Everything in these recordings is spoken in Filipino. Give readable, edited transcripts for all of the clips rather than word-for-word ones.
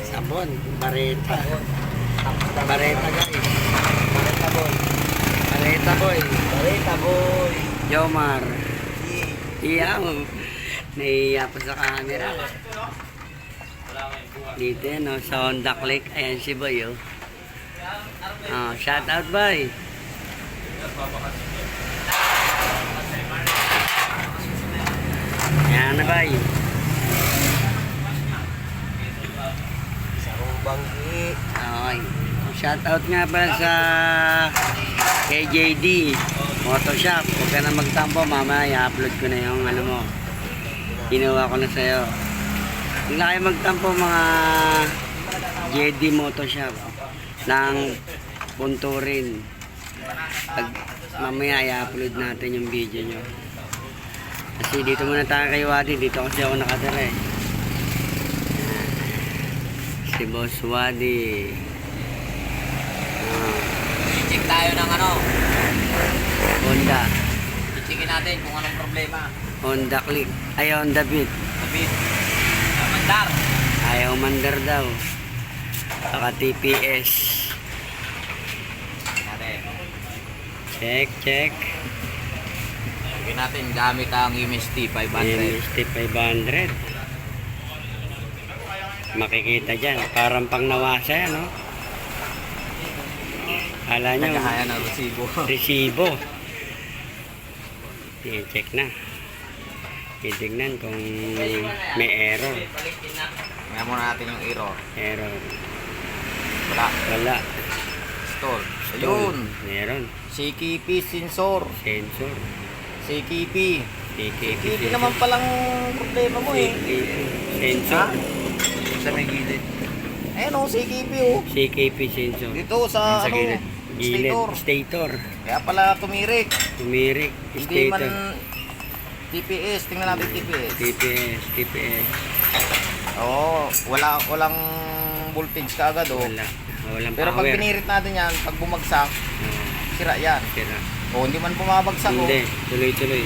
Sabon, bareta. Bareta guys. Bareta boy. Bareta boy. Bareta boy. Yomar. Iyaw. Naiiya pa sa camera. Dito yan, no? Sa Honda Click. Ayan si Boy, oh. Oh, shout out, Boy. Ayan na, Boy. Isang banggi. Okay. Shout out nga ba sa KJD Photoshop. Huwag ka na magtampo, mamaya i-upload ko na yung ano mo. Ginawa ko na sa'yo. Huwag na kayo magtampo mga JD Photoshop ng Punturin. Pag mamaya i-upload natin yung video nyo. Kasi dito muna tayo kay Wadi. Dito kasi ako nakatira eh. Si Boss Wadi. I-check tayo ng ano. Honda. I-checkin natin kung anong problema. Honda Click. Ay, Honda Beat. David. Mandar. Ayaw mandar daw. Saka TPS. Natin. Check, check. Checkin natin gamit ang MST 500. MST 500. Makikita dyan. Parang pang nawasa yan, no? Kala nyo. Nagkahaya ng resibo. Resibo. I-check na. Titignan kung may error. Ngayon muna natin yung error. Error. Wala. Wala. Store. Ayun. Meron. CKP sensor. Sensor. CKP. CKP. CKP naman palang problema mo eh. Sensor. Sa may gilid. Ayan o, CKP o. CKP sensor. Dito sa Sa ano, gilid. Gilid. stator. Stator. Kaya pala tumirik. Tumirik. Hindi man Stator. TPS. Tingnan natin TPS. TPS. TPS. Oo, walang voltage ka agad o. Wala. Walang Pero pag power. pinirit natin yan, pag bumagsak, Oo. sira yan. Sira. O hindi man bumabagsak o. Hindi. Tuloy-tuloy.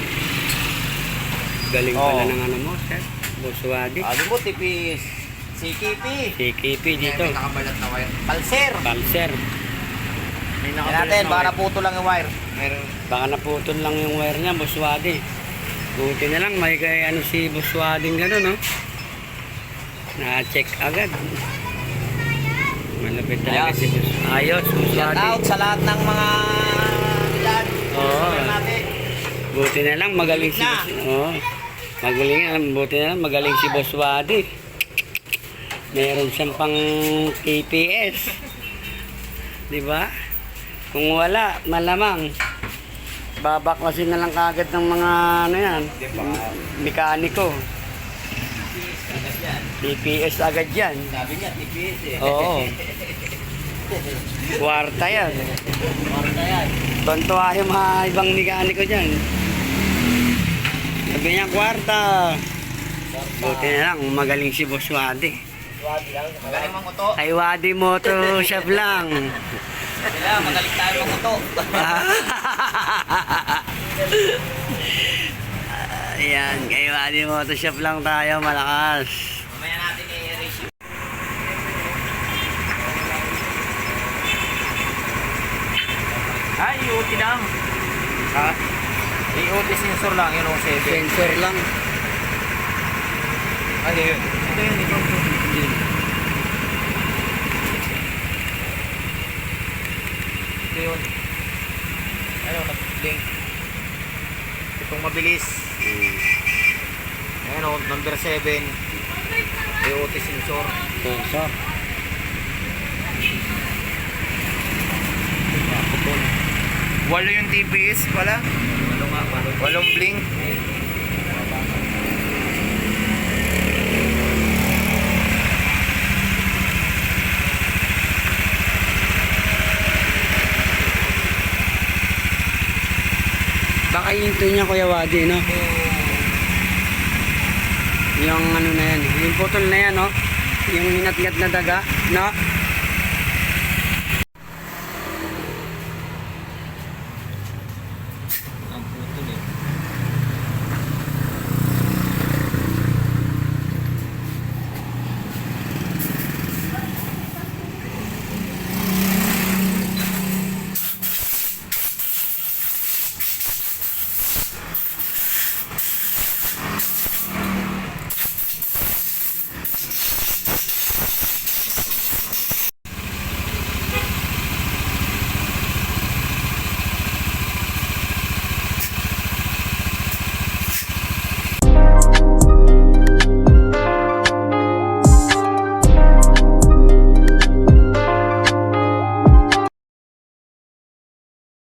Galing Oo. pala ng ano mo, sir. Boss Wadi. Sabi mo, TPS. CKP. CKP dito. May nakabalat na wire. Pulser. Pulser. May Tingnan natin, baka naputo lang yung wire. Baka naputol lang yung wire niya, Boss Wadi. Buti na lang, may kay ano si Boss Wadi gano'n, no? Na-check agad. Malapit talaga Ayos. si Boss. Ayos, Boss Shout Wadi. out sa lahat ng mga yan. Oo. Natin. Buti na lang, magaling si Na. Boss. Oo. Buti na lang, magaling si Boss Wadi. Meron siyang pang TPS. Di ba? Kung wala, malamang babaklasin na lang kagad ng mga ano yan, mekaniko. TPS agad yan. Sabi niya, TPS eh. Oo. Kwarta yan. Marta yan. Tontuwa yung mga ibang mekaniko dyan. Sabi niya, kwarta. Buti na lang, magaling si Boss Wadi. Magaling manguto. Ay, Wadi Moto Shop lang. Sila, magaling tayo manguto. Ayan, kay Wadi Moto Shop lang tayo, malakas. Mamaya natin i-erase yun. Ay, IoT lang. Ha? IoT sensor lang, yun o 7. Sensor lang. Ano yun? Ito yun, ito. Ito yun. Ayun, nag-link. Itong mabilis. Ayan o, number 7. IoT sensor. Sensor. Walo yung TPS pala. Walong blink. Baka hinto niya Kuya Wadi, no? Yung ano na yan, yung putol na yan, no? Yung hinatgat na daga, no?